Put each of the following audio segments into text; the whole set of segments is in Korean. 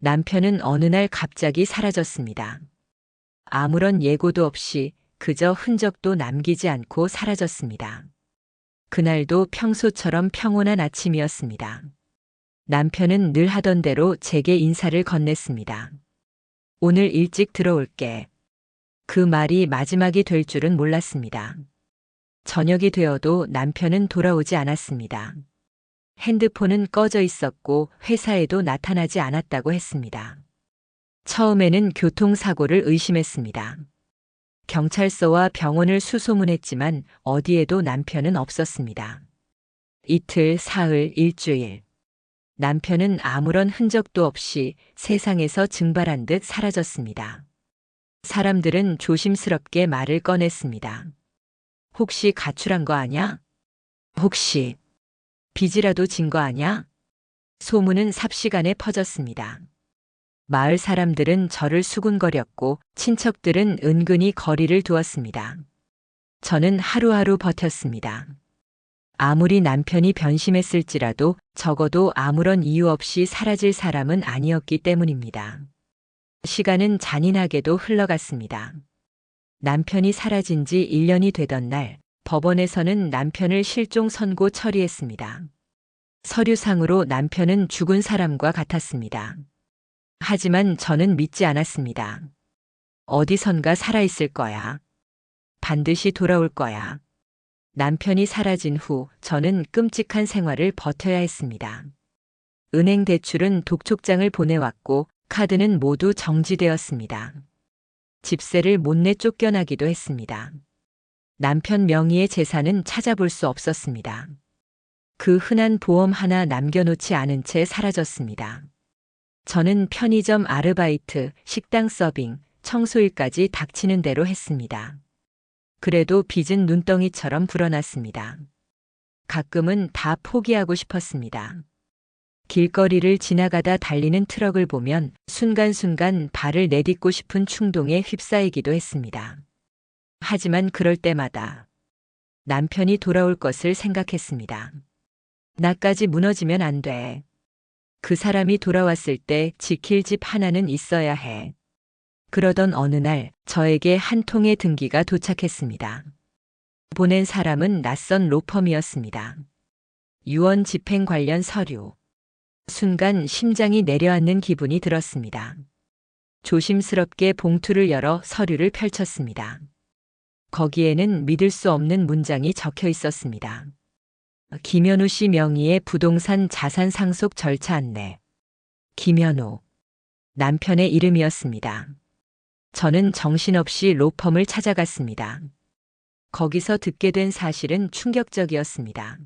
남편은 어느 날 갑자기 사라졌습니다. 아무런 예고도 없이 그저 흔적도 남기지 않고 사라졌습니다. 그날도 평소처럼 평온한 아침이었습니다. 남편은 늘 하던 대로 제게 인사를 건넸습니다. 오늘 일찍 들어올게. 그 말이 마지막이 될 줄은 몰랐습니다. 저녁이 되어도 남편은 돌아오지 않았습니다. 핸드폰은 꺼져 있었고 회사에도 나타나지 않았다고 했습니다. 처음에는 교통사고를 의심했습니다. 경찰서와 병원을 수소문했지만 어디에도 남편은 없었습니다. 이틀, 사흘, 일주일. 남편은 아무런 흔적도 없이 세상에서 증발한 듯 사라졌습니다. 사람들은 조심스럽게 말을 꺼냈습니다. 혹시 가출한 거 아냐? 혹시 빚이라도 진 거 아냐? 소문은 삽시간에 퍼졌습니다. 마을 사람들은 저를 수군거렸고 친척들은 은근히 거리를 두었습니다. 저는 하루하루 버텼습니다. 아무리 남편이 변심했을지라도 적어도 아무런 이유 없이 사라질 사람은 아니었기 때문입니다. 시간은 잔인하게도 흘러갔습니다. 남편이 사라진 지 1년이 되던 날, 법원에서는 남편을 실종 선고 처리했습니다. 서류상으로 남편은 죽은 사람과 같았습니다. 하지만 저는 믿지 않았습니다. 어디선가 살아있을 거야. 반드시 돌아올 거야. 남편이 사라진 후 저는 끔찍한 생활을 버텨야 했습니다. 은행 대출은 독촉장을 보내왔고 카드는 모두 정지되었습니다. 집세를 못 내 쫓겨나기도 했습니다. 남편 명의의 재산은 찾아볼 수 없었습니다. 그 흔한 보험 하나 남겨놓지 않은 채 사라졌습니다. 저는 편의점 아르바이트, 식당 서빙, 청소일까지 닥치는 대로 했습니다. 그래도 빚은 눈덩이처럼 불어났습니다. 가끔은 다 포기하고 싶었습니다. 길거리를 지나가다 달리는 트럭을 보면 순간순간 발을 내딛고 싶은 충동에 휩싸이기도 했습니다. 하지만 그럴 때마다 남편이 돌아올 것을 생각했습니다. 나까지 무너지면 안 돼. 그 사람이 돌아왔을 때 지킬 집 하나는 있어야 해. 그러던 어느 날 저에게 한 통의 등기가 도착했습니다. 보낸 사람은 낯선 로펌이었습니다. 유언 집행 관련 서류. 순간 심장이 내려앉는 기분이 들었습니다. 조심스럽게 봉투를 열어 서류를 펼쳤습니다. 거기에는 믿을 수 없는 문장이 적혀 있었습니다. 김현우 씨 명의의 부동산 자산 상속 절차 안내. 김현우. 남편의 이름이었습니다. 저는 정신없이 로펌을 찾아갔습니다. 거기서 듣게 된 사실은 충격적이었습니다.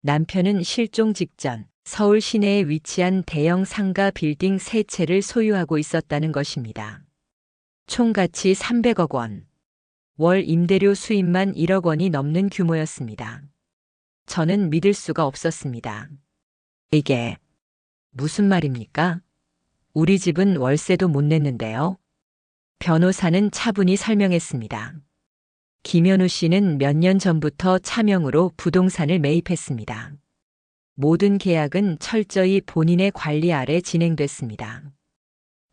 남편은 실종 직전 서울 시내에 위치한 대형 상가 빌딩 3채를 소유하고 있었다는 것입니다. 총가치 300억 원. 월 임대료 수입만 1억 원이 넘는 규모였습니다. 저는 믿을 수가 없었습니다. 이게 무슨 말입니까? 우리 집은 월세도 못 냈는데요. 변호사는 차분히 설명했습니다. 김현우 씨는 몇 년 전부터 차명으로 부동산을 매입했습니다. 모든 계약은 철저히 본인의 관리 아래 진행됐습니다.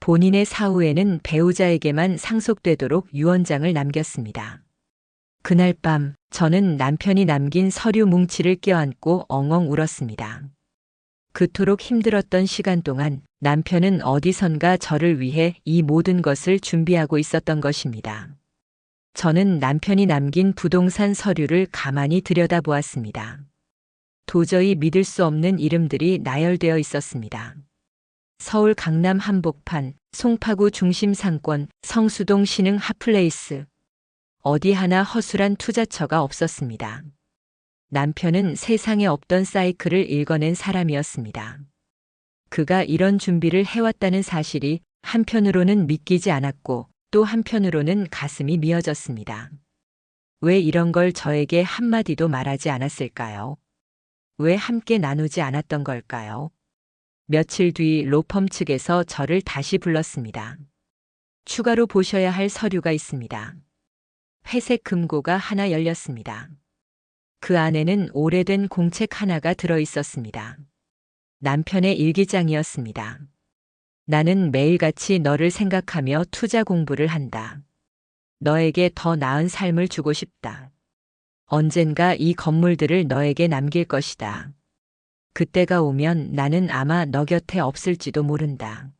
본인의 사후에는 배우자에게만 상속되도록 유언장을 남겼습니다. 그날 밤 저는 남편이 남긴 서류 뭉치를 껴안고 엉엉 울었습니다. 그토록 힘들었던 시간 동안 남편은 어디선가 저를 위해 이 모든 것을 준비하고 있었던 것입니다. 저는 남편이 남긴 부동산 서류를 가만히 들여다보았습니다. 도저히 믿을 수 없는 이름들이 나열되어 있었습니다. 서울 강남 한복판, 송파구 중심 상권, 성수동 신흥 핫플레이스. 어디 하나 허술한 투자처가 없었습니다. 남편은 세상에 없던 사이클을 읽어낸 사람이었습니다. 그가 이런 준비를 해왔다는 사실이 한편으로는 믿기지 않았고 또 한편으로는 가슴이 미어졌습니다. 왜 이런 걸 저에게 한마디도 말하지 않았을까요? 왜 함께 나누지 않았던 걸까요? 며칠 뒤 로펌 측에서 저를 다시 불렀습니다. 추가로 보셔야 할 서류가 있습니다. 회색 금고가 하나 열렸습니다. 그 안에는 오래된 공책 하나가 들어 있었습니다. 남편의 일기장이었습니다. 나는 매일같이 너를 생각하며 투자 공부를 한다. 너에게 더 나은 삶을 주고 싶다. 언젠가 이 건물들을 너에게 남길 것이다. 그때가 오면 나는 아마 너 곁에 없을지도 모른다.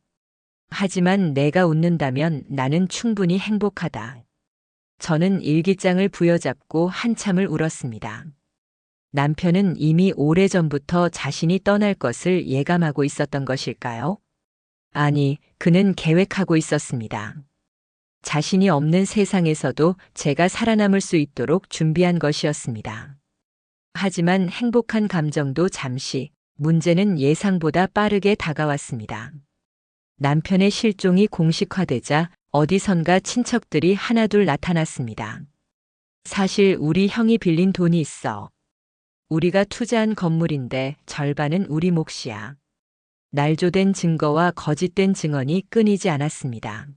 하지만 내가 웃는다면 나는 충분히 행복하다. 저는 일기장을 부여잡고 한참을 울었습니다. 남편은 이미 오래전부터 자신이 떠날 것을 예감하고 있었던 것일까요? 아니, 그는 계획하고 있었습니다. 자신이 없는 세상에서도 제가 살아남을 수 있도록 준비한 것이었습니다. 하지만 행복한 감정도 잠시, 문제는 예상보다 빠르게 다가왔습니다. 남편의 실종이 공식화되자 어디선가 친척들이 하나둘 나타났습니다. 사실 우리 형이 빌린 돈이 있어. 우리가 투자한 건물인데 절반은 우리 몫이야. 날조된 증거와 거짓된 증언이 끊이지 않았습니다.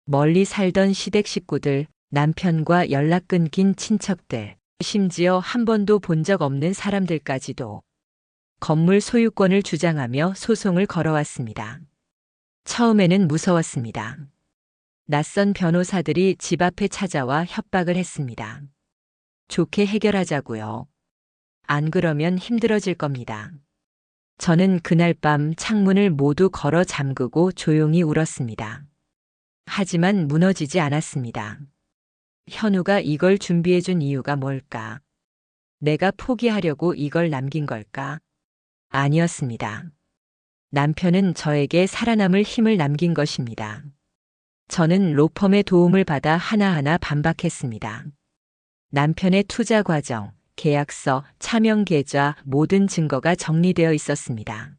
멀리 살던 시댁 식구들, 남편과 연락 끊긴 친척들, 심지어 한 번도 본 적 없는 사람들까지도 건물 소유권을 주장하며 소송을 걸어왔습니다. 처음에는 무서웠습니다. 낯선 변호사들이 집 앞에 찾아와 협박을 했습니다. 좋게 해결하자고요. 안 그러면 힘들어질 겁니다. 저는 그날 밤 창문을 모두 걸어 잠그고 조용히 울었습니다. 하지만 무너지지 않았습니다. 현우가 이걸 준비해준 이유가 뭘까? 내가 포기하려고 이걸 남긴 걸까? 아니었습니다. 남편은 저에게 살아남을 힘을 남긴 것입니다. 저는 로펌의 도움을 받아 하나하나 반박했습니다. 남편의 투자 과정, 계약서, 차명 계좌, 모든 증거가 정리되어 있었습니다.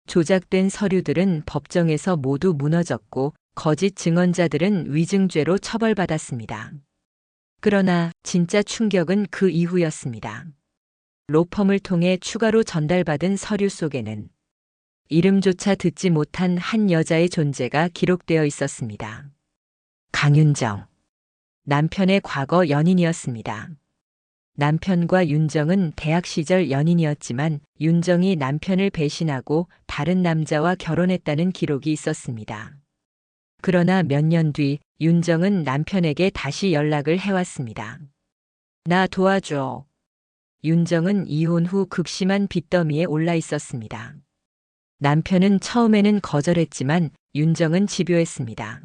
조작된 서류들은 법정에서 모두 무너졌고 거짓 증언자들은 위증죄로 처벌받았습니다. 그러나 진짜 충격은 그 이후였습니다. 로펌을 통해 추가로 전달받은 서류 속에는 이름조차 듣지 못한 한 여자의 존재가 기록되어 있었습니다. 강윤정. 남편의 과거 연인이었습니다. 남편과 윤정은 대학 시절 연인이었지만 윤정이 남편을 배신하고 다른 남자와 결혼했다는 기록이 있었습니다. 그러나 몇 년 뒤 윤정은 남편에게 다시 연락을 해왔습니다. 나 도와줘. 윤정은 이혼 후 극심한 빚더미에 올라 있었습니다. 남편은 처음에는 거절했지만 윤정은 집요했습니다.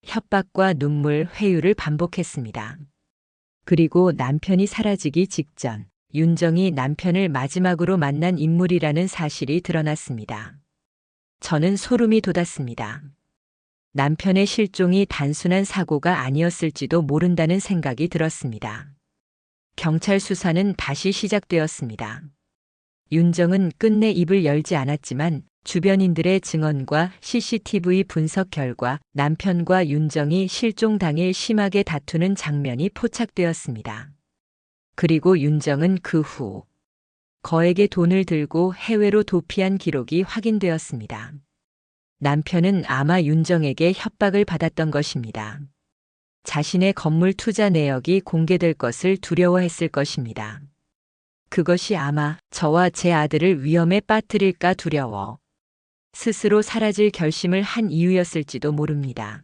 협박과 눈물, 회유를 반복했습니다. 그리고 남편이 사라지기 직전 윤정이 남편을 마지막으로 만난 인물이라는 사실이 드러났습니다. 저는 소름이 돋았습니다. 남편의 실종이 단순한 사고가 아니었을지도 모른다는 생각이 들었습니다. 경찰 수사는 다시 시작되었습니다. 윤정은 끝내 입을 열지 않았지만 주변인들의 증언과 CCTV 분석 결과 남편과 윤정이 실종 당일 심하게 다투는 장면이 포착되었습니다. 그리고 윤정은 그 후 거액의 돈을 들고 해외로 도피한 기록이 확인되었습니다. 남편은 아마 윤정에게 협박을 받았던 것입니다. 자신의 건물 투자 내역이 공개될 것을 두려워했을 것입니다. 그것이 아마 저와 제 아들을 위험에 빠뜨릴까 두려워 스스로 사라질 결심을 한 이유였을지도 모릅니다.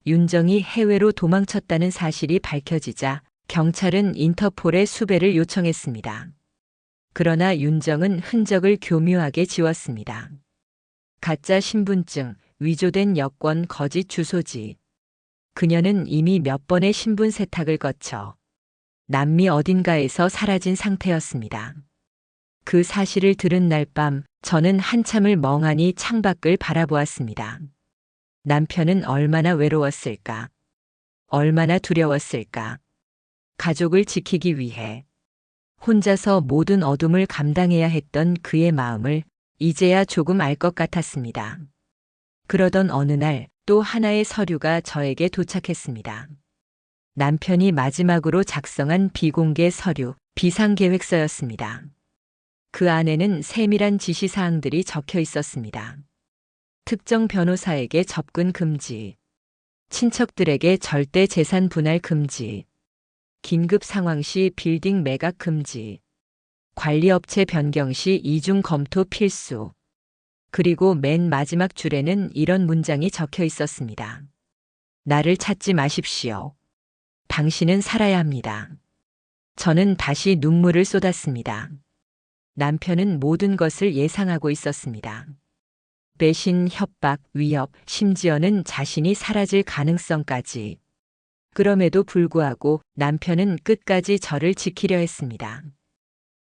윤정이 해외로 도망쳤다는 사실이 밝혀지자 경찰은 인터폴에 수배를 요청했습니다. 그러나 윤정은 흔적을 교묘하게 지웠습니다. 가짜 신분증, 위조된 여권, 거짓 주소지. 그녀는 이미 몇 번의 신분 세탁을 거쳐 남미 어딘가에서 사라진 상태였습니다. 그 사실을 들은 날 밤 저는 한참을 멍하니 창밖을 바라보았습니다. 남편은 얼마나 외로웠을까? 얼마나 두려웠을까? 가족을 지키기 위해 혼자서 모든 어둠을 감당해야 했던 그의 마음을 이제야 조금 알 것 같았습니다. 그러던 어느 날 또 하나의 서류가 저에게 도착했습니다. 남편이 마지막으로 작성한 비공개 서류, 비상계획서였습니다. 그 안에는 세밀한 지시사항들이 적혀 있었습니다. 특정 변호사에게 접근 금지, 친척들에게 절대 재산 분할 금지, 긴급 상황 시 빌딩 매각 금지, 관리업체 변경 시 이중 검토 필수. 그리고 맨 마지막 줄에는 이런 문장이 적혀 있었습니다. 나를 찾지 마십시오. 당신은 살아야 합니다. 저는 다시 눈물을 쏟았습니다. 남편은 모든 것을 예상하고 있었습니다. 배신, 협박, 위협, 심지어는 자신이 사라질 가능성까지. 그럼에도 불구하고 남편은 끝까지 저를 지키려 했습니다.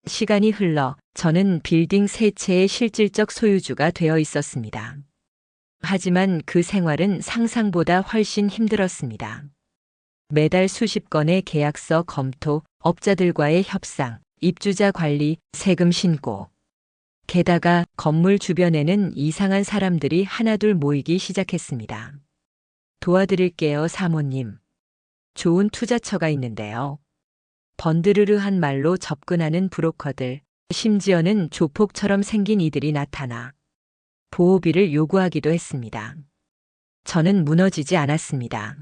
시간이 흘러 저는 빌딩 세 채의 실질적 소유주가 되어 있었습니다. 하지만 그 생활은 상상보다 훨씬 힘들었습니다. 매달 수십 건의 계약서 검토, 업자들과의 협상, 입주자 관리, 세금 신고. 게다가 건물 주변에는 이상한 사람들이 하나둘 모이기 시작했습니다. 도와드릴게요, 사모님. 좋은 투자처가 있는데요. 번드르르한 말로 접근하는 브로커들, 심지어는 조폭처럼 생긴 이들이 나타나 보호비를 요구하기도 했습니다. 저는 무너지지 않았습니다.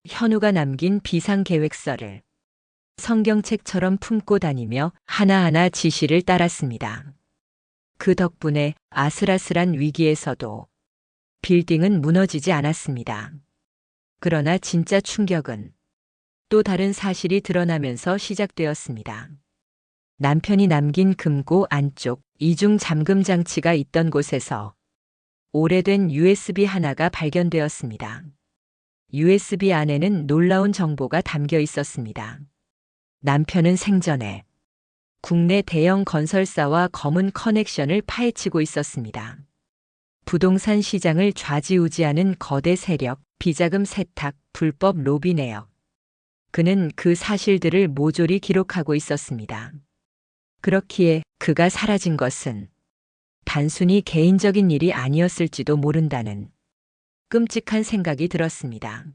현우가 남긴 비상계획서를 성경책처럼 품고 다니며 하나하나 지시를 따랐습니다. 그 덕분에 아슬아슬한 위기에서도 빌딩은 무너지지 않았습니다. 그러나 진짜 충격은 또 다른 사실이 드러나면서 시작되었습니다. 남편이 남긴 금고 안쪽 이중 잠금 장치가 있던 곳에서 오래된 USB 하나가 발견되었습니다. USB 안에는 놀라운 정보가 담겨 있었습니다. 남편은 생전에 국내 대형 건설사와 검은 커넥션을 파헤치고 있었습니다. 부동산 시장을 좌지우지하는 거대 세력, 비자금 세탁, 불법 로비 내역. 그는 그 사실들을 모조리 기록하고 있었습니다. 그렇기에 그가 사라진 것은 단순히 개인적인 일이 아니었을지도 모른다는 끔찍한 생각이 들었습니다.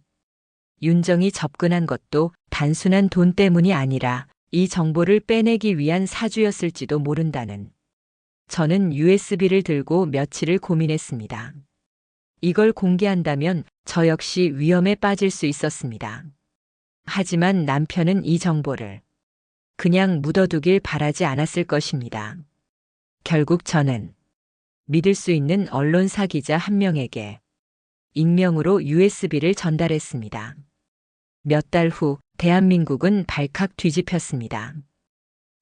윤정이 접근한 것도 단순한 돈 때문이 아니라 이 정보를 빼내기 위한 사주였을지도 모른다는. 저는 USB를 들고 며칠을 고민했습니다. 이걸 공개한다면 저 역시 위험에 빠질 수 있었습니다. 하지만 남편은 이 정보를 그냥 묻어두길 바라지 않았을 것입니다. 결국 저는 믿을 수 있는 언론사 기자 한 명에게 익명으로 USB를 전달했습니다. 몇 달 후 대한민국은 발칵 뒤집혔습니다.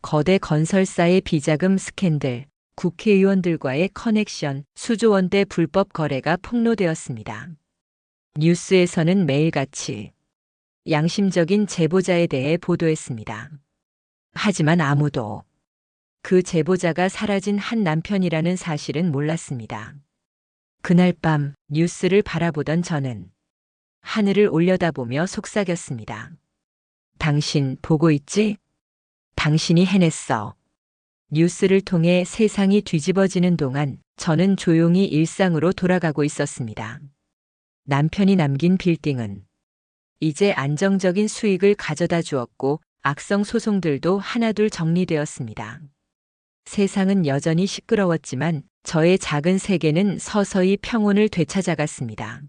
거대 건설사의 비자금 스캔들, 국회의원들과의 커넥션, 수조 원대 불법 거래가 폭로되었습니다. 뉴스에서는 매일같이 양심적인 제보자에 대해 보도했습니다. 하지만 아무도 그 제보자가 사라진 한 남편이라는 사실은 몰랐습니다. 그날 밤 뉴스를 바라보던 저는 하늘을 올려다보며 속삭였습니다. 당신 보고 있지? 당신이 해냈어. 뉴스를 통해 세상이 뒤집어지는 동안 저는 조용히 일상으로 돌아가고 있었습니다. 남편이 남긴 빌딩은 이제 안정적인 수익을 가져다 주었고 악성 소송들도 하나둘 정리되었습니다. 세상은 여전히 시끄러웠지만 저의 작은 세계는 서서히 평온을 되찾아갔습니다.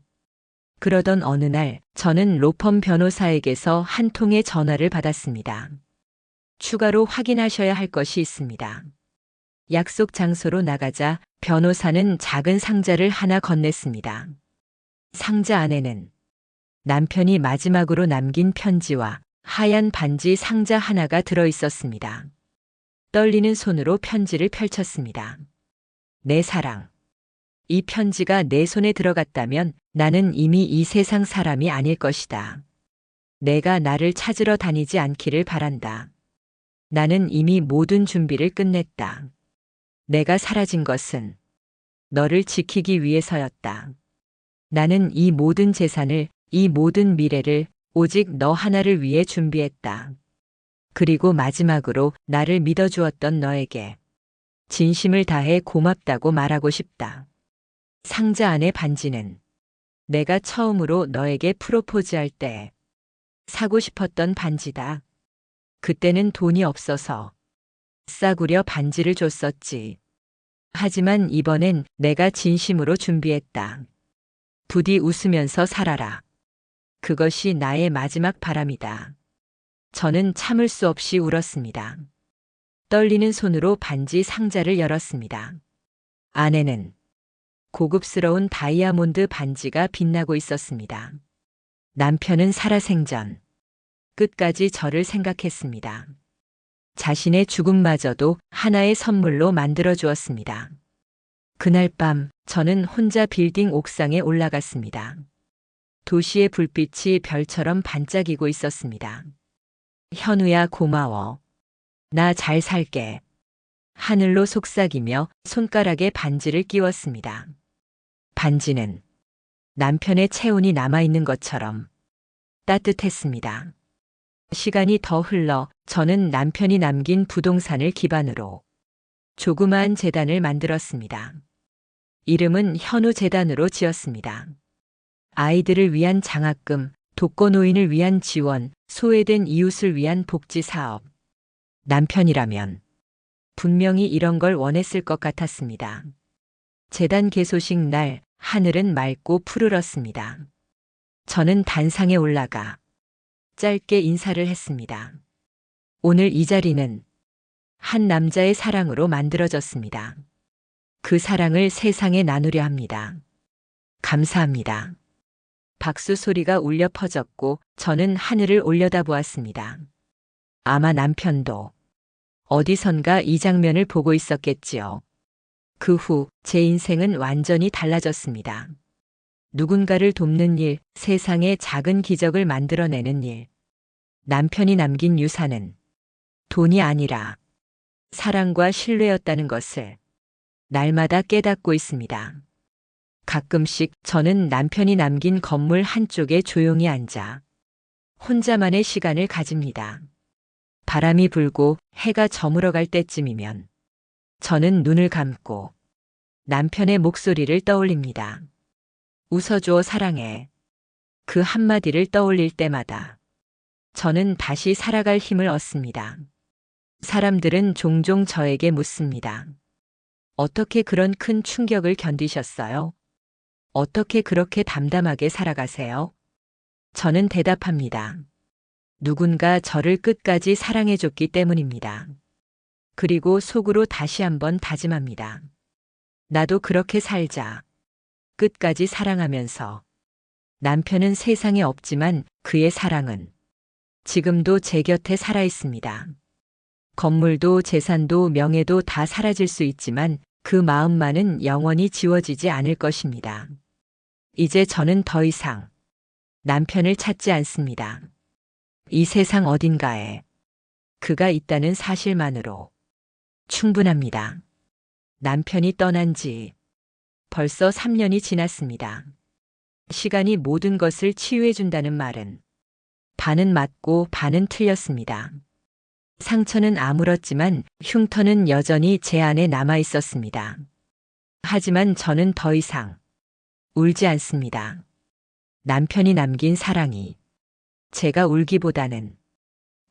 그러던 어느 날 저는 로펌 변호사에게서 한 통의 전화를 받았습니다. 추가로 확인하셔야 할 것이 있습니다. 약속 장소로 나가자 변호사는 작은 상자를 하나 건넸습니다. 상자 안에는 남편이 마지막으로 남긴 편지와 하얀 반지 상자 하나가 들어 있었습니다. 떨리는 손으로 편지를 펼쳤습니다. 내 사랑. 이 편지가 내 손에 들어갔다면 나는 이미 이 세상 사람이 아닐 것이다. 내가 나를 찾으러 다니지 않기를 바란다. 나는 이미 모든 준비를 끝냈다. 내가 사라진 것은 너를 지키기 위해서였다. 나는 이 모든 재산을, 이 모든 미래를 오직 너 하나를 위해 준비했다. 그리고 마지막으로 나를 믿어주었던 너에게 진심을 다해 고맙다고 말하고 싶다. 상자 안의 반지는 내가 처음으로 너에게 프로포즈할 때 사고 싶었던 반지다. 그때는 돈이 없어서 싸구려 반지를 줬었지. 하지만 이번엔 내가 진심으로 준비했다. 부디 웃으면서 살아라. 그것이 나의 마지막 바람이다. 저는 참을 수 없이 울었습니다. 떨리는 손으로 반지 상자를 열었습니다. 안에는 고급스러운 다이아몬드 반지가 빛나고 있었습니다. 남편은 살아생전 끝까지 저를 생각했습니다. 자신의 죽음마저도 하나의 선물로 만들어 주었습니다. 그날 밤 저는 혼자 빌딩 옥상에 올라갔습니다. 도시의 불빛이 별처럼 반짝이고 있었습니다. 현우야, 고마워. 나 잘 살게. 하늘로 속삭이며 손가락에 반지를 끼웠습니다. 반지는 남편의 체온이 남아있는 것처럼 따뜻했습니다. 시간이 더 흘러 저는 남편이 남긴 부동산을 기반으로 조그마한 재단을 만들었습니다. 이름은 현우 재단으로 지었습니다. 아이들을 위한 장학금, 독거노인을 위한 지원, 소외된 이웃을 위한 복지 사업. 남편이라면 분명히 이런 걸 원했을 것 같았습니다. 재단 개소식 날 하늘은 맑고 푸르렀습니다. 저는 단상에 올라가 짧게 인사를 했습니다. 오늘 이 자리는 한 남자의 사랑으로 만들어졌습니다. 그 사랑을 세상에 나누려 합니다. 감사합니다. 박수 소리가 울려 퍼졌고 저는 하늘을 올려다보았습니다. 아마 남편도 어디선가 이 장면을 보고 있었겠지요. 그 후 제 인생은 완전히 달라졌습니다. 누군가를 돕는 일, 세상에 작은 기적을 만들어내는 일. 남편이 남긴 유산은 돈이 아니라 사랑과 신뢰였다는 것을 날마다 깨닫고 있습니다. 가끔씩 저는 남편이 남긴 건물 한쪽에 조용히 앉아 혼자만의 시간을 가집니다. 바람이 불고 해가 저물어갈 때쯤이면 저는 눈을 감고 남편의 목소리를 떠올립니다. 웃어줘 사랑해. 그 한마디를 떠올릴 때마다 저는 다시 살아갈 힘을 얻습니다. 사람들은 종종 저에게 묻습니다. 어떻게 그런 큰 충격을 견디셨어요? 어떻게 그렇게 담담하게 살아가세요? 저는 대답합니다. 누군가 저를 끝까지 사랑해줬기 때문입니다. 그리고 속으로 다시 한번 다짐합니다. 나도 그렇게 살자. 끝까지 사랑하면서. 남편은 세상에 없지만 그의 사랑은 지금도 제 곁에 살아 있습니다. 건물도 재산도 명예도 다 사라질 수 있지만 그 마음만은 영원히 지워지지 않을 것입니다. 이제 저는 더 이상 남편을 찾지 않습니다. 이 세상 어딘가에 그가 있다는 사실만으로 충분합니다. 남편이 떠난 지 벌써 3년이 지났습니다. 시간이 모든 것을 치유해준다는 말은 반은 맞고 반은 틀렸습니다. 상처는 아물었지만 흉터는 여전히 제 안에 남아 있었습니다. 하지만 저는 더 이상 울지 않습니다. 남편이 남긴 사랑이 제가 울기보다는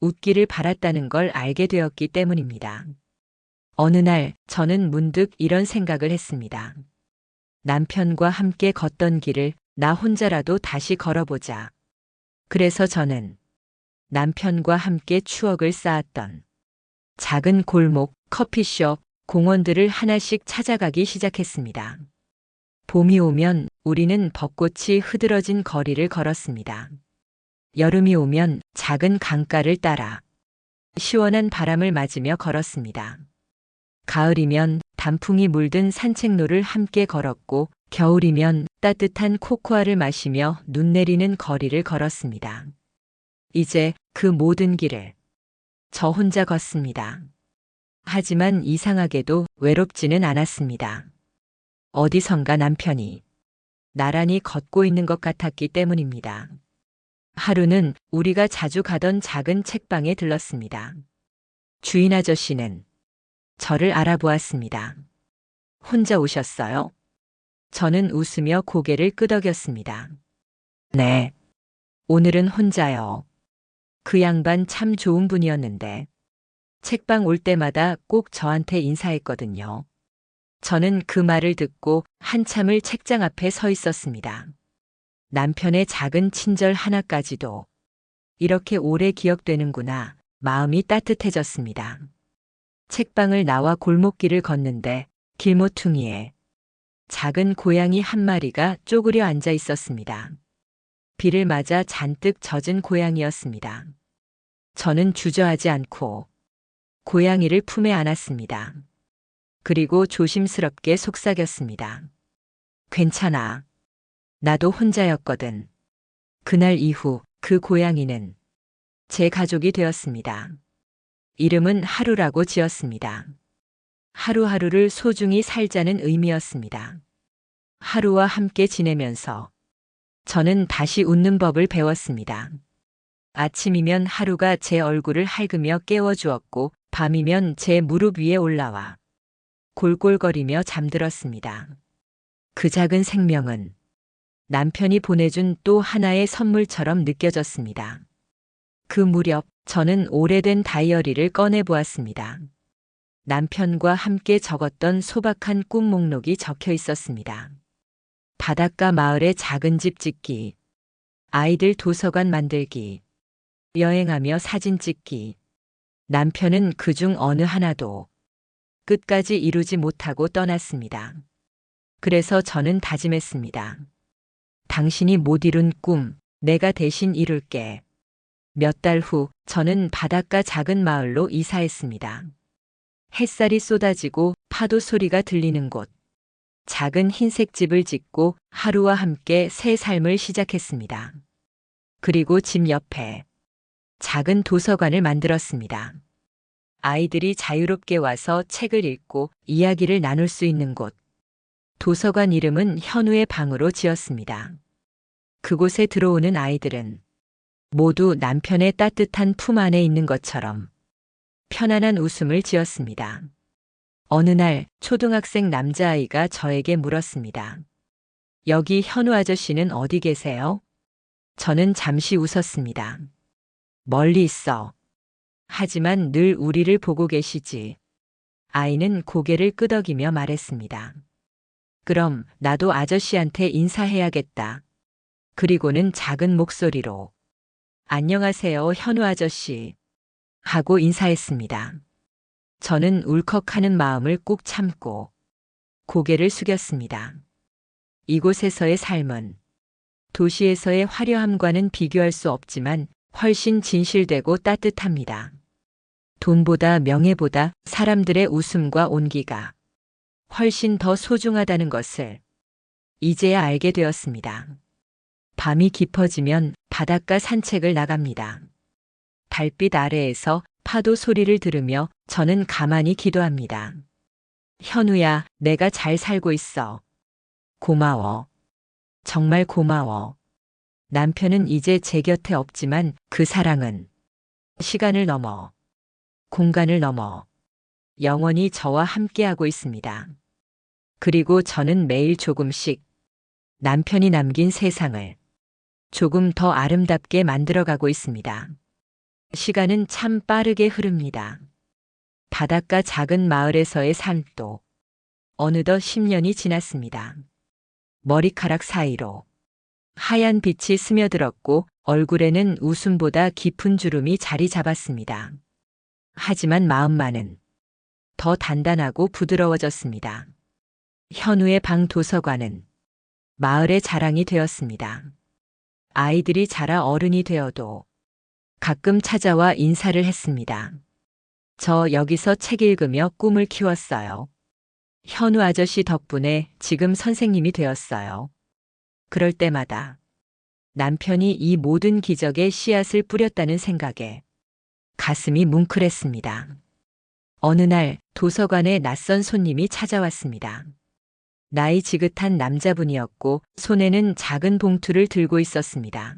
웃기를 바랐다는 걸 알게 되었기 때문입니다. 어느 날 저는 문득 이런 생각을 했습니다. 남편과 함께 걷던 길을 나 혼자라도 다시 걸어보자. 그래서 저는 남편과 함께 추억을 쌓았던 작은 골목, 커피숍, 공원들을 하나씩 찾아가기 시작했습니다. 봄이 오면 우리는 벚꽃이 흐드러진 거리를 걸었습니다. 여름이 오면 작은 강가를 따라 시원한 바람을 맞으며 걸었습니다. 가을이면 단풍이 물든 산책로를 함께 걸었고 겨울이면 따뜻한 코코아를 마시며 눈 내리는 거리를 걸었습니다. 이제 그 모든 길을 저 혼자 걷습니다. 하지만 이상하게도 외롭지는 않았습니다. 어디선가 남편이 나란히 걷고 있는 것 같았기 때문입니다. 하루는 우리가 자주 가던 작은 책방에 들렀습니다. 주인 아저씨는 저를 알아보았습니다. 혼자 오셨어요? 저는 웃으며 고개를 끄덕였습니다. 네, 오늘은 혼자요. 그 양반 참 좋은 분이었는데 책방 올 때마다 꼭 저한테 인사했거든요. 저는 그 말을 듣고 한참을 책장 앞에 서 있었습니다. 남편의 작은 친절 하나까지도 이렇게 오래 기억되는구나. 마음이 따뜻해졌습니다. 책방을 나와 골목길을 걷는데 길모퉁이에 작은 고양이 한 마리가 쪼그려 앉아 있었습니다. 비를 맞아 잔뜩 젖은 고양이였습니다. 저는 주저하지 않고 고양이를 품에 안았습니다. 그리고 조심스럽게 속삭였습니다. 괜찮아. 나도 혼자였거든. 그날 이후 그 고양이는 제 가족이 되었습니다. 이름은 하루라고 지었습니다. 하루하루를 소중히 살자는 의미였습니다. 하루와 함께 지내면서 저는 다시 웃는 법을 배웠습니다. 아침이면 하루가 제 얼굴을 핥으며 깨워주었고 밤이면 제 무릎 위에 올라와 골골거리며 잠들었습니다. 그 작은 생명은 남편이 보내준 또 하나의 선물처럼 느껴졌습니다. 그 무렵 저는 오래된 다이어리를 꺼내 보았습니다. 남편과 함께 적었던 소박한 꿈 목록이 적혀 있었습니다. 바닷가 마을에 작은 집 짓기, 아이들 도서관 만들기, 여행하며 사진 찍기. 남편은 그중 어느 하나도 끝까지 이루지 못하고 떠났습니다. 그래서 저는 다짐했습니다. 당신이 못 이룬 꿈, 내가 대신 이룰게. 몇 달 후 저는 바닷가 작은 마을로 이사했습니다. 햇살이 쏟아지고 파도 소리가 들리는 곳. 작은 흰색 집을 짓고 하루와 함께 새 삶을 시작했습니다. 그리고 집 옆에 작은 도서관을 만들었습니다. 아이들이 자유롭게 와서 책을 읽고 이야기를 나눌 수 있는 곳. 도서관 이름은 현우의 방으로 지었습니다. 그곳에 들어오는 아이들은 모두 남편의 따뜻한 품 안에 있는 것처럼 편안한 웃음을 지었습니다. 어느 날 초등학생 남자아이가 저에게 물었습니다. 여기 현우 아저씨는 어디 계세요? 저는 잠시 웃었습니다. 멀리 있어. 하지만 늘 우리를 보고 계시지. 아이는 고개를 끄덕이며 말했습니다. 그럼 나도 아저씨한테 인사해야겠다. 그리고는 작은 목소리로 안녕하세요, 현우 아저씨. 하고 인사했습니다. 저는 울컥하는 마음을 꾹 참고 고개를 숙였습니다. 이곳에서의 삶은 도시에서의 화려함과는 비교할 수 없지만 훨씬 진실되고 따뜻합니다. 돈보다 명예보다 사람들의 웃음과 온기가 훨씬 더 소중하다는 것을 이제야 알게 되었습니다. 밤이 깊어지면 바닷가 산책을 나갑니다. 달빛 아래에서 파도 소리를 들으며 저는 가만히 기도합니다. 현우야, 내가 잘 살고 있어. 고마워. 정말 고마워. 남편은 이제 제 곁에 없지만 그 사랑은 시간을 넘어, 공간을 넘어 영원히 저와 함께하고 있습니다. 그리고 저는 매일 조금씩 남편이 남긴 세상을 조금 더 아름답게 만들어가고 있습니다. 시간은 참 빠르게 흐릅니다. 바닷가 작은 마을에서의 삶도 어느덧 10년이 지났습니다. 머리카락 사이로 하얀 빛이 스며들었고 얼굴에는 웃음보다 깊은 주름이 자리 잡았습니다. 하지만 마음만은 더 단단하고 부드러워졌습니다. 현우의 방 도서관은 마을의 자랑이 되었습니다. 아이들이 자라 어른이 되어도 가끔 찾아와 인사를 했습니다. 저 여기서 책 읽으며 꿈을 키웠어요. 현우 아저씨 덕분에 지금 선생님이 되었어요. 그럴 때마다 남편이 이 모든 기적의 씨앗을 뿌렸다는 생각에 가슴이 뭉클했습니다. 어느 날 도서관에 낯선 손님이 찾아왔습니다. 나이 지긋한 남자분이었고 손에는 작은 봉투를 들고 있었습니다.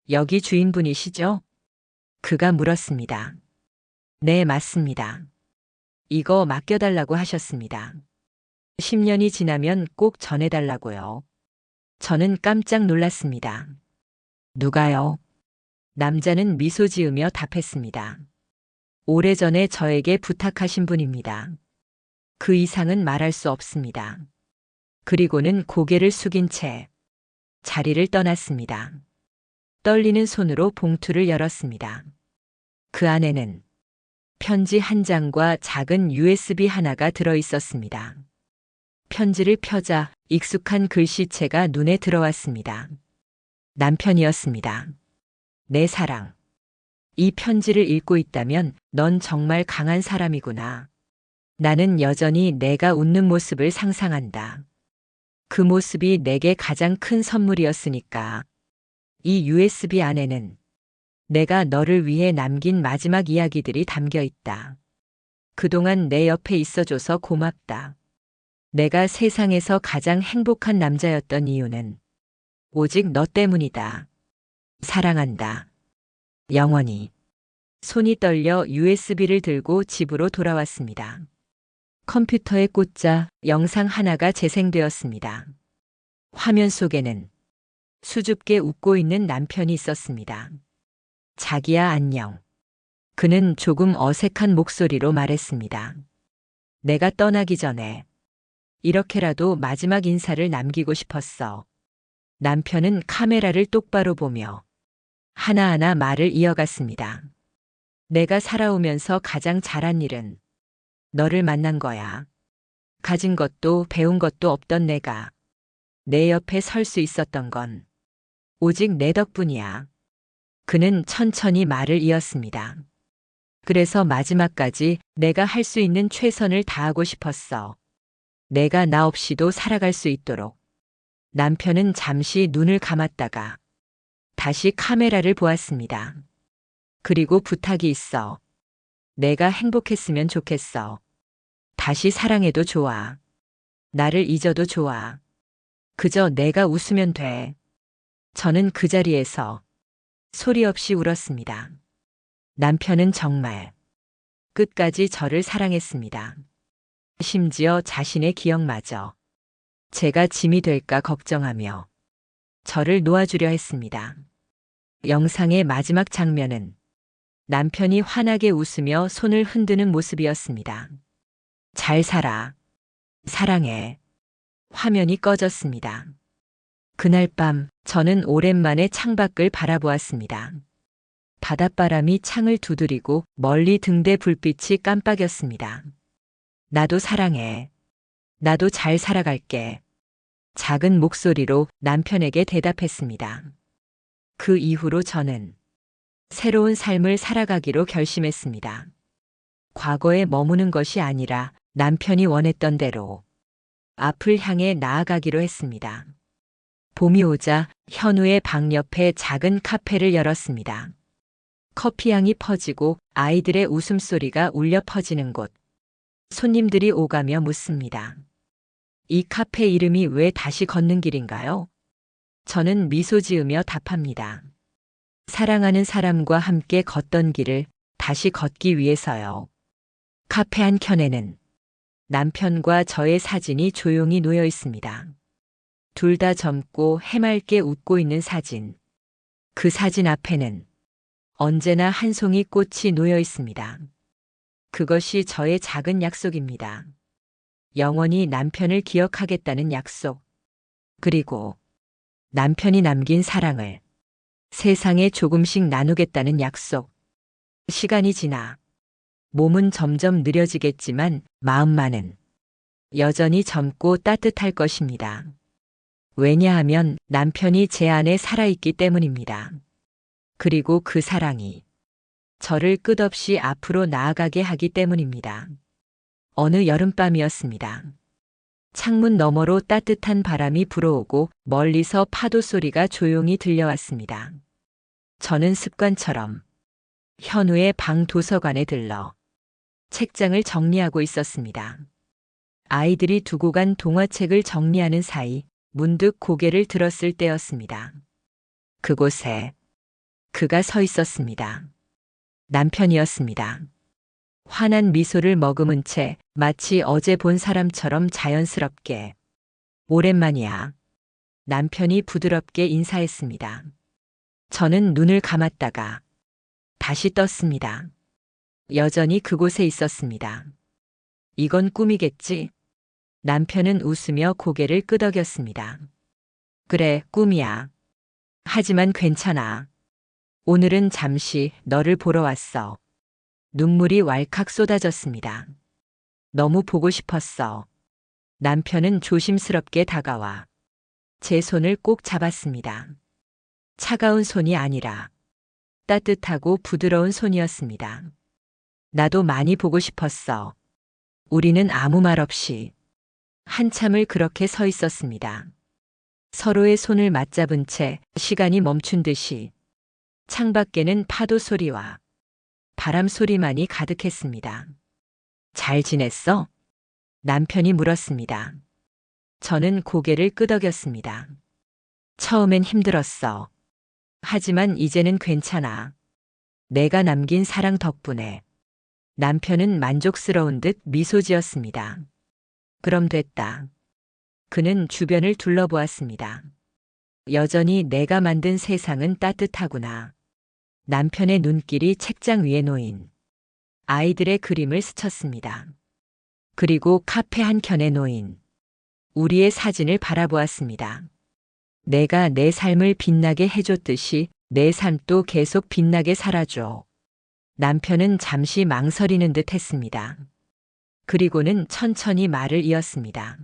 여기 주인분이시죠? 그가 물었습니다. 네, 맞습니다. 이거 맡겨달라고 하셨습니다. 10년이 지나면 꼭 전해달라고요. 저는 깜짝 놀랐습니다. 누가요? 남자는 미소 지으며 답했습니다. 오래전에 저에게 부탁하신 분입니다. 그 이상은 말할 수 없습니다. 그리고는 고개를 숙인 채 자리를 떠났습니다. 떨리는 손으로 봉투를 열었습니다. 그 안에는 편지 한 장과 작은 USB 하나가 들어 있었습니다. 편지를 펴자 익숙한 글씨체가 눈에 들어왔습니다. 남편이었습니다. 내 사랑. 이 편지를 읽고 있다면 넌 정말 강한 사람이구나. 나는 여전히 내가 웃는 모습을 상상한다. 그 모습이 내게 가장 큰 선물이었으니까. 이 USB 안에는 내가 너를 위해 남긴 마지막 이야기들이 담겨 있다. 그동안 내 옆에 있어줘서 고맙다. 내가 세상에서 가장 행복한 남자였던 이유는 오직 너 때문이다. 사랑한다. 영원히. 손이 떨려 USB를 들고 집으로 돌아왔습니다. 컴퓨터에 꽂자 영상 하나가 재생되었습니다. 화면 속에는 수줍게 웃고 있는 남편이 있었습니다. 자기야 안녕. 그는 조금 어색한 목소리로 말했습니다. 내가 떠나기 전에 이렇게라도 마지막 인사를 남기고 싶었어. 남편은 카메라를 똑바로 보며 하나하나 말을 이어갔습니다. 내가 살아오면서 가장 잘한 일은 너를 만난 거야. 가진 것도 배운 것도 없던 내가 내 옆에 설 수 있었던 건 오직 내 덕분이야. 그는 천천히 말을 이었습니다. 그래서 마지막까지 내가 할 수 있는 최선을 다하고 싶었어. 내가 나 없이도 살아갈 수 있도록. 남편은 잠시 눈을 감았다가 다시 카메라를 보았습니다. 그리고 부탁이 있어. 내가 행복했으면 좋겠어. 다시 사랑해도 좋아. 나를 잊어도 좋아. 그저 내가 웃으면 돼. 저는 그 자리에서 소리 없이 울었습니다. 남편은 정말 끝까지 저를 사랑했습니다. 심지어 자신의 기억마저 제가 짐이 될까 걱정하며 저를 놓아주려 했습니다. 영상의 마지막 장면은 남편이 환하게 웃으며 손을 흔드는 모습이었습니다. 잘 살아. 사랑해. 화면이 꺼졌습니다. 그날 밤 저는 오랜만에 창밖을 바라보았습니다. 바닷바람이 창을 두드리고 멀리 등대 불빛이 깜빡였습니다. 나도 사랑해. 나도 잘 살아갈게. 작은 목소리로 남편에게 대답했습니다. 그 이후로 저는 새로운 삶을 살아가기로 결심했습니다. 과거에 머무는 것이 아니라 남편이 원했던 대로 앞을 향해 나아가기로 했습니다. 봄이 오자 현우의 방 옆에 작은 카페를 열었습니다. 커피향이 퍼지고 아이들의 웃음소리가 울려 퍼지는 곳. 손님들이 오가며 묻습니다. 이 카페 이름이 왜 다시 걷는 길인가요? 저는 미소 지으며 답합니다. 사랑하는 사람과 함께 걷던 길을 다시 걷기 위해서요. 카페 한 켠에는 남편과 저의 사진이 조용히 놓여 있습니다. 둘 다 젊고 해맑게 웃고 있는 사진. 그 사진 앞에는 언제나 한 송이 꽃이 놓여 있습니다. 그것이 저의 작은 약속입니다. 영원히 남편을 기억하겠다는 약속. 그리고 남편이 남긴 사랑을 세상에 조금씩 나누겠다는 약속. 시간이 지나 몸은 점점 느려지겠지만 마음만은 여전히 젊고 따뜻할 것입니다. 왜냐하면 남편이 제 안에 살아있기 때문입니다. 그리고 그 사랑이 저를 끝없이 앞으로 나아가게 하기 때문입니다. 어느 여름밤이었습니다. 창문 너머로 따뜻한 바람이 불어오고 멀리서 파도 소리가 조용히 들려왔습니다. 저는 습관처럼 현우의 방 도서관에 들러 책장을 정리하고 있었습니다. 아이들이 두고 간 동화책을 정리하는 사이 문득 고개를 들었을 때였습니다. 그곳에 그가 서 있었습니다. 남편이었습니다. 환한 미소를 머금은 채 마치 어제 본 사람처럼 자연스럽게. 오랜만이야. 남편이 부드럽게 인사했습니다. 저는 눈을 감았다가 다시 떴습니다. 여전히 그곳에 있었습니다. 이건 꿈이겠지? 남편은 웃으며 고개를 끄덕였습니다. 그래, 꿈이야. 하지만 괜찮아. 오늘은 잠시 너를 보러 왔어. 눈물이 왈칵 쏟아졌습니다. 너무 보고 싶었어. 남편은 조심스럽게 다가와 제 손을 꼭 잡았습니다. 차가운 손이 아니라 따뜻하고 부드러운 손이었습니다. 나도 많이 보고 싶었어. 우리는 아무 말 없이 한참을 그렇게 서 있었습니다. 서로의 손을 맞잡은 채 시간이 멈춘 듯이 창밖에는 파도 소리와 바람 소리만이 가득했습니다. 잘 지냈어? 남편이 물었습니다. 저는 고개를 끄덕였습니다. 처음엔 힘들었어. 하지만 이제는 괜찮아. 내가 남긴 사랑 덕분에. 남편은 만족스러운 듯 미소 지었습니다. 그럼 됐다. 그는 주변을 둘러보았습니다. 여전히 내가 만든 세상은 따뜻하구나. 남편의 눈길이 책장 위에 놓인 아이들의 그림을 스쳤습니다. 그리고 카페 한켠에 놓인 우리의 사진을 바라보았습니다. 내가 내 삶을 빛나게 해줬듯이 내 삶도 계속 빛나게 살아줘. 남편은 잠시 망설이는 듯 했습니다. 그리고는 천천히 말을 이었습니다.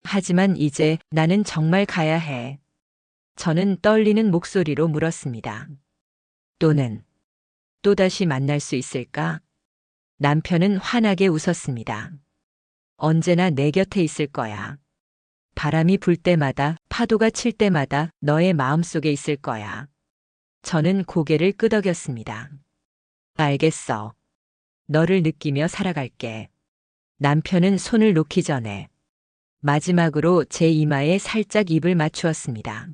하지만 이제 나는 정말 가야 해. 저는 떨리는 목소리로 물었습니다. 또는 또다시 만날 수 있을까? 남편은 환하게 웃었습니다. 언제나 내 곁에 있을 거야. 바람이 불 때마다, 파도가 칠 때마다 너의 마음속에 있을 거야. 저는 고개를 끄덕였습니다. 알겠어. 너를 느끼며 살아갈게. 남편은 손을 놓기 전에 마지막으로 제 이마에 살짝 입을 맞추었습니다.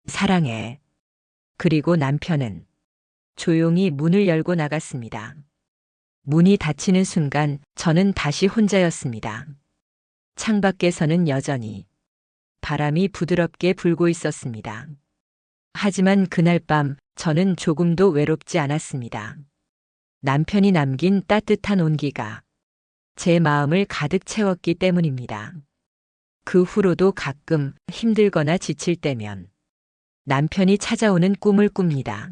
사랑해. 그리고 남편은 조용히 문을 열고 나갔습니다. 문이 닫히는 순간 저는 다시 혼자였습니다. 창밖에서는 여전히 바람이 부드럽게 불고 있었습니다. 하지만 그날 밤 저는 조금도 외롭지 않았습니다. 남편이 남긴 따뜻한 온기가 제 마음을 가득 채웠기 때문입니다. 그 후로도 가끔 힘들거나 지칠 때면 남편이 찾아오는 꿈을 꿉니다.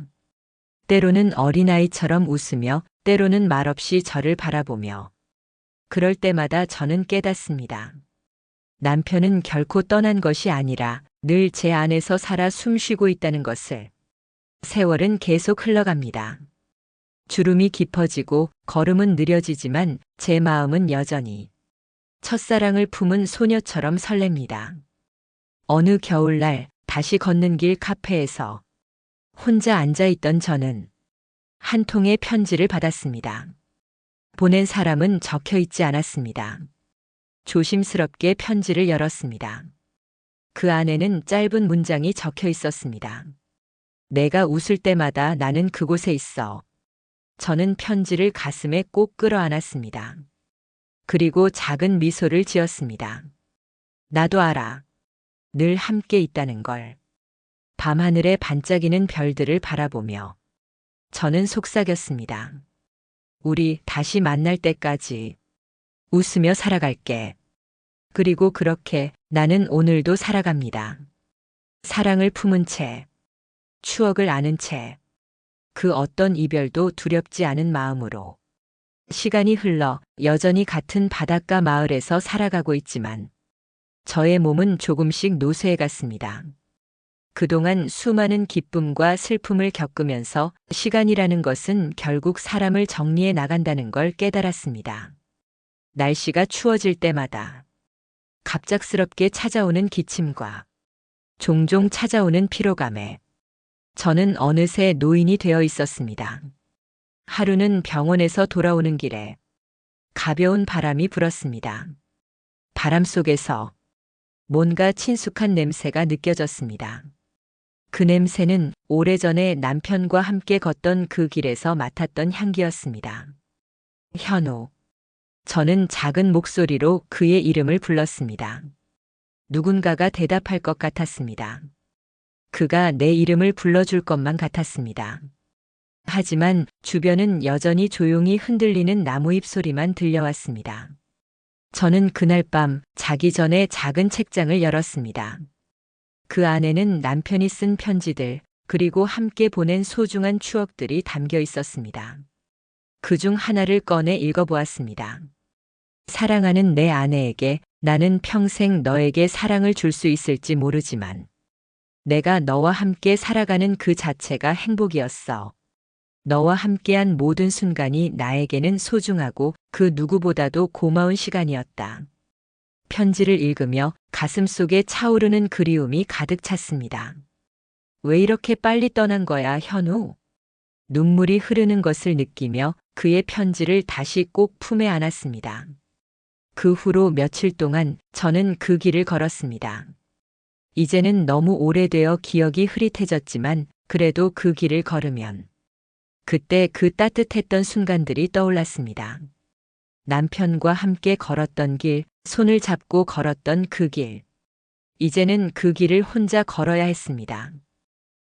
때로는 어린아이처럼 웃으며 때로는 말없이 저를 바라보며 그럴 때마다 저는 깨닫습니다. 남편은 결코 떠난 것이 아니라 늘 제 안에서 살아 숨쉬고 있다는 것을. 세월은 계속 흘러갑니다. 주름이 깊어지고 걸음은 느려지지만 제 마음은 여전히 첫사랑을 품은 소녀처럼 설렙니다. 어느 겨울날 다시 걷는 길 카페에서 혼자 앉아있던 저는 한 통의 편지를 받았습니다. 보낸 사람은 적혀 있지 않았습니다. 조심스럽게 편지를 열었습니다. 그 안에는 짧은 문장이 적혀 있었습니다. 내가 웃을 때마다 나는 그곳에 있어. 저는 편지를 가슴에 꼭 끌어안았습니다. 그리고 작은 미소를 지었습니다. 나도 알아. 늘 함께 있다는 걸. 밤하늘에 반짝이는 별들을 바라보며 저는 속삭였습니다. 우리 다시 만날 때까지 웃으며 살아갈게. 그리고 그렇게 나는 오늘도 살아갑니다. 사랑을 품은 채, 추억을 아는 채, 그 어떤 이별도 두렵지 않은 마음으로. 시간이 흘러 여전히 같은 바닷가 마을에서 살아가고 있지만 저의 몸은 조금씩 노쇠해 갔습니다. 그동안 수많은 기쁨과 슬픔을 겪으면서 시간이라는 것은 결국 사람을 정리해 나간다는 걸 깨달았습니다. 날씨가 추워질 때마다 갑작스럽게 찾아오는 기침과 종종 찾아오는 피로감에 저는 어느새 노인이 되어 있었습니다. 하루는 병원에서 돌아오는 길에 가벼운 바람이 불었습니다. 바람 속에서 뭔가 친숙한 냄새가 느껴졌습니다. 그 냄새는 오래전에 남편과 함께 걷던 그 길에서 맡았던 향기였습니다. 현우. 저는 작은 목소리로 그의 이름을 불렀습니다. 누군가가 대답할 것 같았습니다. 그가 내 이름을 불러줄 것만 같았습니다. 하지만 주변은 여전히 조용히 흔들리는 나무잎 소리만 들려왔습니다. 저는 그날 밤 자기 전에 작은 책장을 열었습니다. 그 안에는 남편이 쓴 편지들, 그리고 함께 보낸 소중한 추억들이 담겨 있었습니다. 그중 하나를 꺼내 읽어보았습니다. 사랑하는 내 아내에게 나는 평생 너에게 사랑을 줄 수 있을지 모르지만 내가 너와 함께 살아가는 그 자체가 행복이었어. 너와 함께한 모든 순간이 나에게는 소중하고 그 누구보다도 고마운 시간이었다. 편지를 읽으며 가슴속에 차오르는 그리움이 가득 찼습니다. 왜 이렇게 빨리 떠난 거야, 현우? 눈물이 흐르는 것을 느끼며 그의 편지를 다시 꼭 품에 안았습니다. 그 후로 며칠 동안 저는 그 길을 걸었습니다. 이제는 너무 오래되어 기억이 흐릿해졌지만 그래도 그 길을 걸으면 그때 그 따뜻했던 순간들이 떠올랐습니다. 남편과 함께 걸었던 길, 손을 잡고 걸었던 그 길. 이제는 그 길을 혼자 걸어야 했습니다.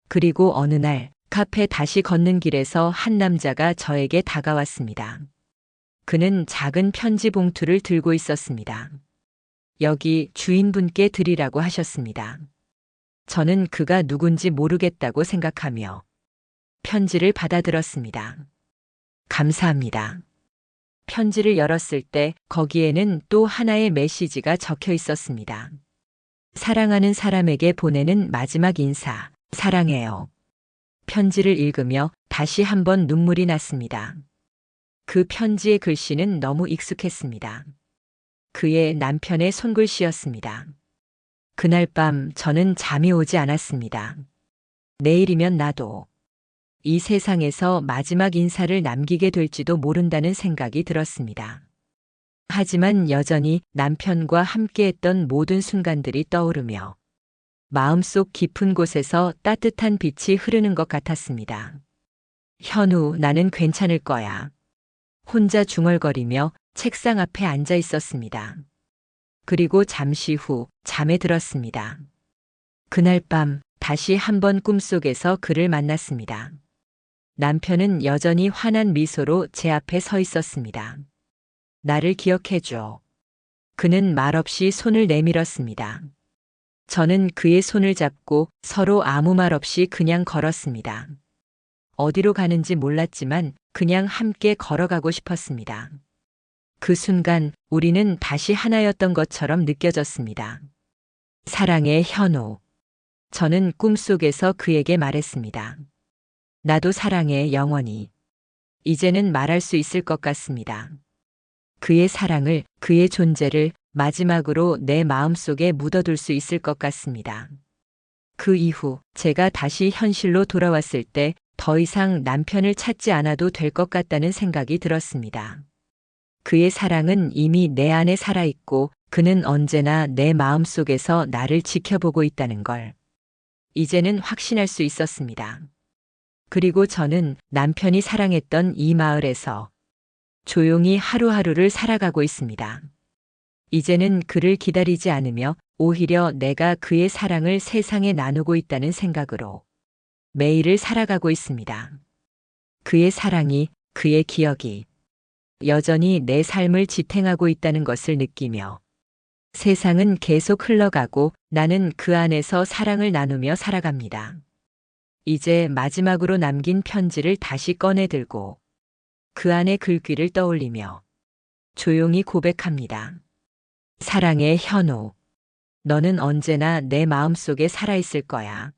그리고 어느 날 카페 다시 걷는 길에서 한 남자가 저에게 다가왔습니다. 그는 작은 편지 봉투를 들고 있었습니다. 여기 주인분께 드리라고 하셨습니다. 저는 그가 누군지 모르겠다고 생각하며 편지를 받아들었습니다. 감사합니다. 편지를 열었을 때 거기에는 또 하나의 메시지가 적혀 있었습니다. 사랑하는 사람에게 보내는 마지막 인사, 사랑해요. 편지를 읽으며 다시 한번 눈물이 났습니다. 그 편지의 글씨는 너무 익숙했습니다. 그의 남편의 손글씨였습니다. 그날 밤 저는 잠이 오지 않았습니다. 내일이면 나도 이 세상에서 마지막 인사를 남기게 될지도 모른다는 생각이 들었습니다. 하지만 여전히 남편과 함께했던 모든 순간들이 떠오르며 마음속 깊은 곳에서 따뜻한 빛이 흐르는 것 같았습니다. 현우, 나는 괜찮을 거야. 혼자 중얼거리며 책상 앞에 앉아 있었습니다. 그리고 잠시 후 잠에 들었습니다. 그날 밤 다시 한번 꿈속에서 그를 만났습니다. 남편은 여전히 환한 미소로 제 앞에 서 있었습니다. 나를 기억해줘. 그는 말없이 손을 내밀었습니다. 저는 그의 손을 잡고 서로 아무 말 없이 그냥 걸었습니다. 어디로 가는지 몰랐지만 그냥 함께 걸어가고 싶었습니다. 그 순간 우리는 다시 하나였던 것처럼 느껴졌습니다. 사랑해, 현우. 저는 꿈속에서 그에게 말했습니다. 나도 사랑해, 영원히. 이제는 말할 수 있을 것 같습니다. 그의 사랑을, 그의 존재를 마지막으로 내 마음속에 묻어둘 수 있을 것 같습니다. 그 이후 제가 다시 현실로 돌아왔을 때 더 이상 남편을 찾지 않아도 될 것 같다는 생각이 들었습니다. 그의 사랑은 이미 내 안에 살아있고 그는 언제나 내 마음속에서 나를 지켜보고 있다는 걸 이제는 확신할 수 있었습니다. 그리고 저는 남편이 사랑했던 이 마을에서 조용히 하루하루를 살아가고 있습니다. 이제는 그를 기다리지 않으며 오히려 내가 그의 사랑을 세상에 나누고 있다는 생각으로 매일을 살아가고 있습니다. 그의 사랑이, 그의 기억이 여전히 내 삶을 지탱하고 있다는 것을 느끼며 세상은 계속 흘러가고 나는 그 안에서 사랑을 나누며 살아갑니다. 이제 마지막으로 남긴 편지를 다시 꺼내 들고 그 안의 글귀를 떠올리며 조용히 고백합니다. 사랑해, 현우. 너는 언제나 내 마음속에 살아있을 거야.